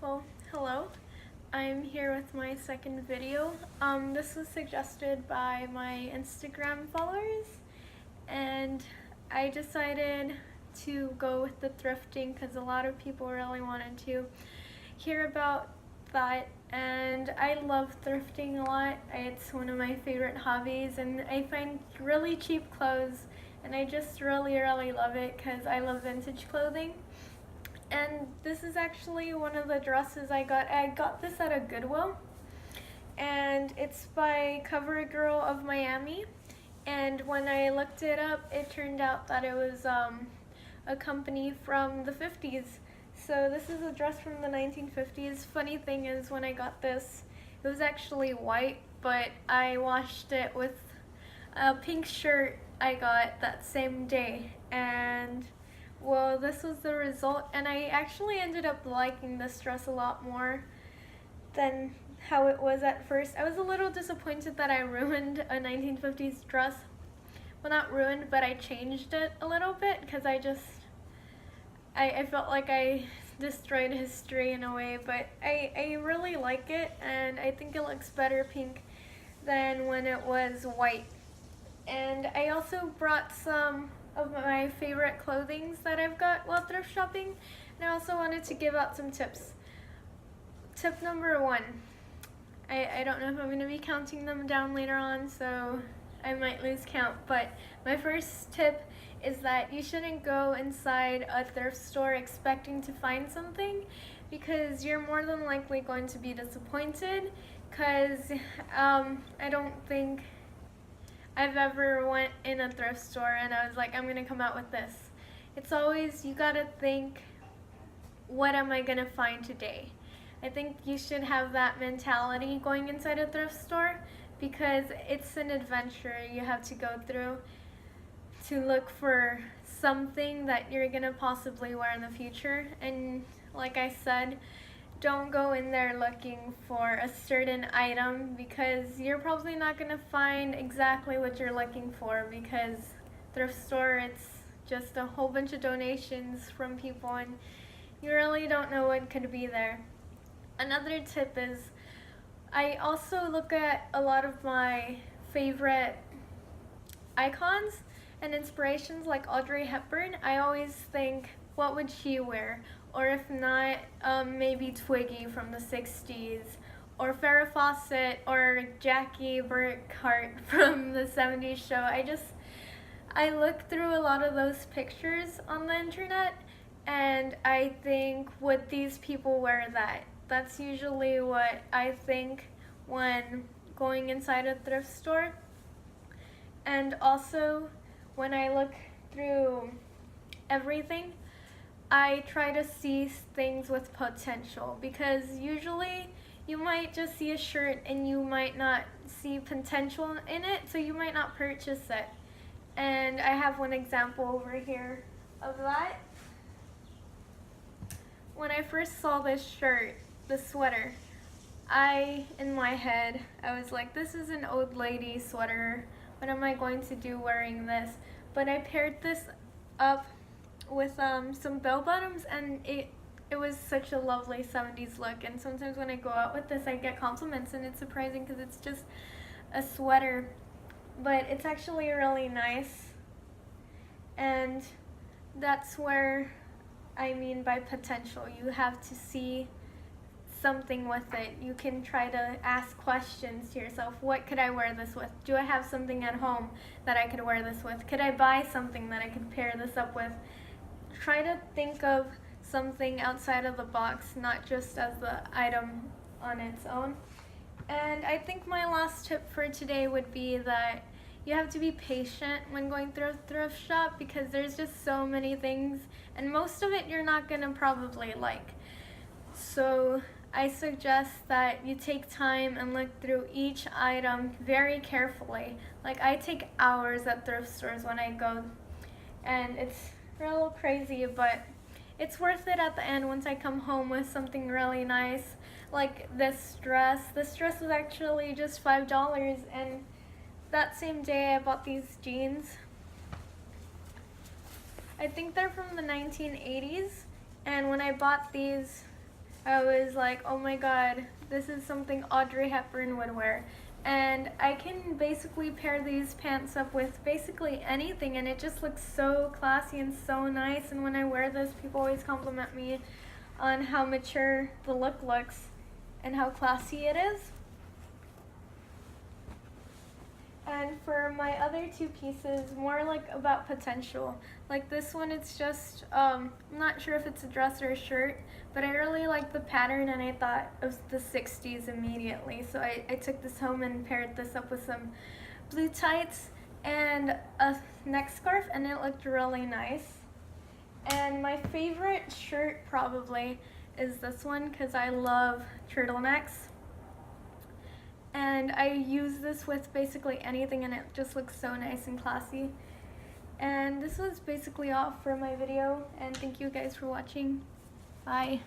Well, hello. I'm here with my second video. This was suggested by my Instagram followers, and I decided to go with the thrifting because a lot of people really wanted to hear about that, and I love thrifting a lot. It's one of my favorite hobbies, and I find really cheap clothes, and I just really love it because I love vintage clothing. And this is actually one of the dresses I got. I got this at a Goodwill, and it's by CoverGirl of Miami. And when I looked it up, it turned out that it was a company from the 50s. So this is a dress from the 1950s. Funny thing is, when I got this, it was actually white, but I washed it with a pink shirt I got that same day. And well, this was the result, and I actually ended up liking this dress a lot more than how it was at first. I was a little disappointed that I ruined a 1950s dress. Well, not ruined, but I changed it a little bit because I felt like I destroyed history in a way, but I really like it, and I think it looks better pink than when it was white. And I also brought some of my favorite clothings that I've got while thrift shopping, and I also wanted to give out some tips. Tip number one, I don't know if I'm going to be counting them down later on, so I might lose count, but my first tip is that you shouldn't go inside a thrift store expecting to find something, because you're more than likely going to be disappointed, because I don't think I've ever went in a thrift store and I was like, I'm gonna come out with this. It's always, you gotta think, what am I gonna find today? I think you should have that mentality going inside a thrift store, because it's an adventure you have to go through to look for something that you're gonna possibly wear in the future. And like I said, don't go in there looking for a certain item, because you're probably not going to find exactly what you're looking for, because thrift store, it's just a whole bunch of donations from people and you really don't know what could be there. Another tip is, I also look at a lot of my favorite icons and inspirations, like Audrey Hepburn. I always think, what would she wear? Or if not, maybe Twiggy from the 60s, or Farrah Fawcett, or Jackie Burkhart from the 70s show. I look through a lot of those pictures on the internet, and I think, would these people wear that? That's usually what I think when going inside a thrift store. And also, when I look through everything, I try to see things with potential, because usually you might just see a shirt and you might not see potential in it, so you might not purchase it. And I have one example over here of that. When I first saw this shirt, the sweater, in my head, I was like, this is an old lady sweater. What am I going to do wearing this? But I paired this up with some bell bottoms, and it was such a lovely 70s look. And sometimes when I go out with this, I get compliments, and it's surprising because it's just a sweater, but it's actually really nice. And that's where I mean by potential. You have to see something with it. You can try to ask questions to yourself. What could I wear this with? Do I have something at home that I could wear this with? Could I buy something that I could pair this up with? Try to think of something outside of the box, not just as the item on its own. And I think my last tip for today would be that you have to be patient when going through a thrift shop, because there's just so many things, and most of it you're not gonna probably like. So I suggest that you take time and look through each item very carefully. Like, I take hours at thrift stores when I go, and it's real crazy, but it's worth it at the end once I come home with something really nice, like this dress. This dress was actually just $5, and that same day I bought these jeans. I think they're from the 1980s, and when I bought these, I was like, oh my god, this is something Audrey Hepburn would wear. And I can basically pair these pants up with basically anything, and it just looks so classy and so nice. And when I wear this, people always compliment me on how mature the look looks and how classy it is. And for my other two pieces, more like about potential. Like this one, it's just, I'm not sure if it's a dress or a shirt, but I really like the pattern and I thought of the 60s immediately. So I took this home and paired this up with some blue tights and a neck scarf, and it looked really nice. And my favorite shirt probably is this one because I love turtlenecks. And I use this with basically anything, and it just looks so nice and classy. And this was basically all for my video, and thank you guys for watching. Bye.